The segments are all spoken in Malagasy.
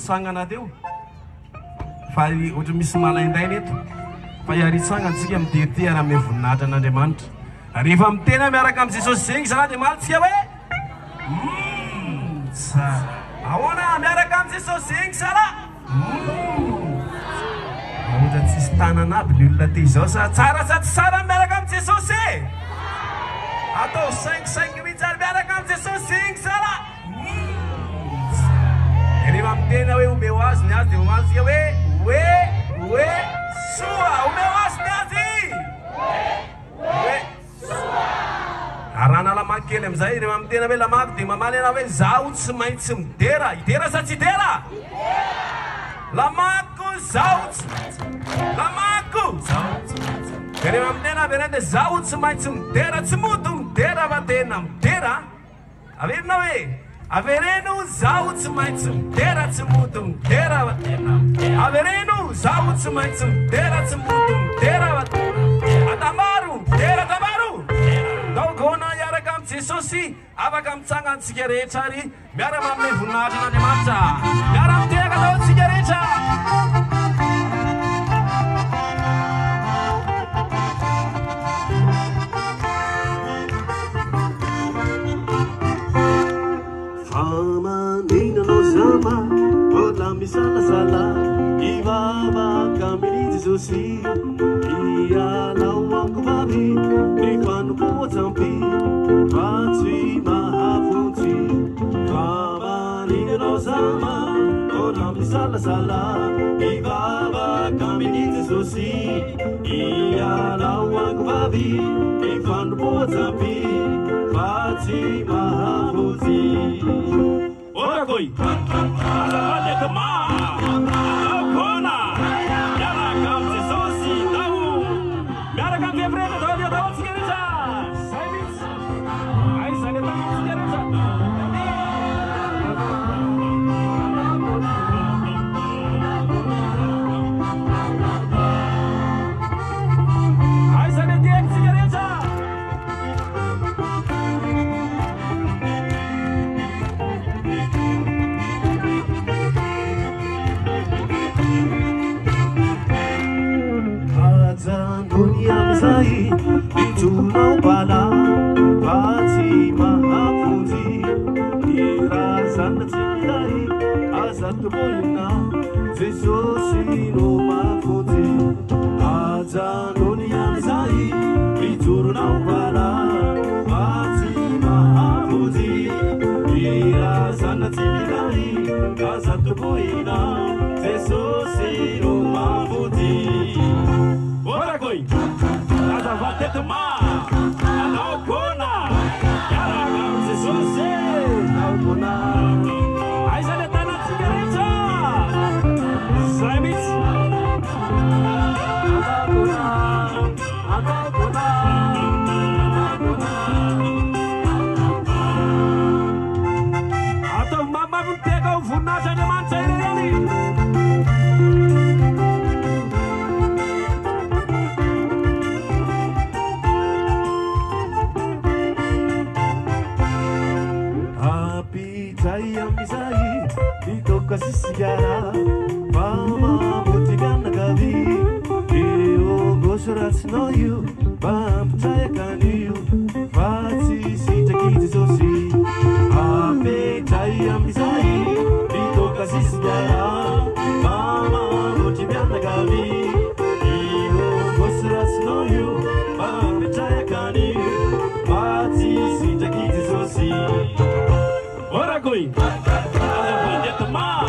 Sangana teo fa ohatra misy malaindaina eto fa iarisanga antsika midety raha voninahitra an'Andriamanitra rehefa mitena miaraka amin'ny Jesosy zegny zana dia malitsika hoe ahoana miaraka amin'ny Jesosy zegny zala ohatra tsisy tanana aby ny olona te izao sa tsara sa tsy tsara miaraka amin'ny Jesosy atao 5 mitsara miaraka amin'ny Jesosy zegny zala rehefa mitena hoe omeo azy ny azy dia omansika hoe soa omeo azy ny azy hoe arana lamako kely amizay rehefa mitena hoe lamako dia mamaly ana hoe zaho tsy maintsy midera idera sa tsy idera lamako zaho lamako dia rehefa mitena averena dia zaho tsy maintsy midera tsy moto midera fa tena midera averina hoe avereno zaho tsy maintsy midera tsy moto midera fa tena avereno zaho tsy maintsy midera tsy moto midera fa tena atamaro midera tamaro daogona iaraka amin'ny Jesosy afaka mitsanga antsika rehetra ary miaraka amin'ny voninahitra n'Andriamanitra miaraka mitehaka tao antsika rehetra Sala Iwaba kamili Jesusi Iyalau aku babi Rifanu po zampi Fatui mahafuti Baba nino sama Olam sala Iwaba kamili Jesusi Iyalau aku babi Rifanu po zampi Fatui mahafuti Ora koi amizay ijonao bala fa tsy mahafonjy ny raha zana tsy milay aza tokoina Jesosy no mahafonjy ajanony amizay ijonao bala fa tsy mahafonjy ny raha zana tsy milay aza tokoina Jesosy no mahafonjy. Ora coi, nada vate toma, anao kona, yara gam Jesosy, anao kona. Aiza le tana tsigaretra, zay mitsy. Anao kona, anao kona, anao kona. Atao mamavy miteka ho voninahitra Andriamanitra ireny. Amizay itoka sisigara Mama butikana gabi Io gosratsinao io Pampitayakany io Fatsy sitraky Jesosy Apetray amizay itoka sisigara Mama butikana gabi Io gosratsinao io Pampitayakany io Fatsy sitraky Jesosy. Ora coi, ada banyak teman,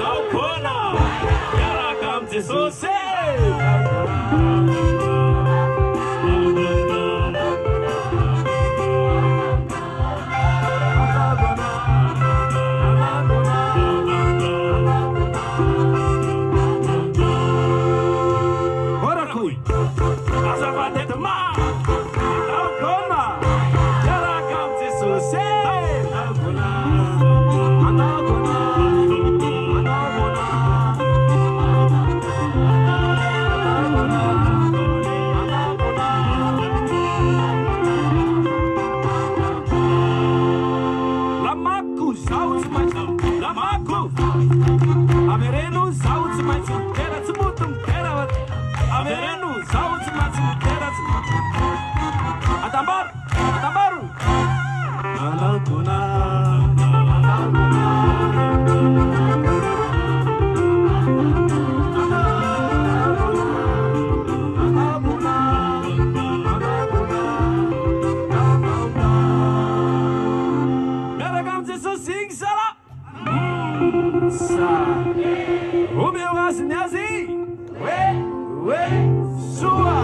kau kona, yara kam Jesosy. Ora coi, ada banyak teman, kau kona, yara kam Jesosy. Atambar, atambaru. Anakuna, anakuna. Meragam Jesus sing sala. Sa. O meu asnyazi. We, sua.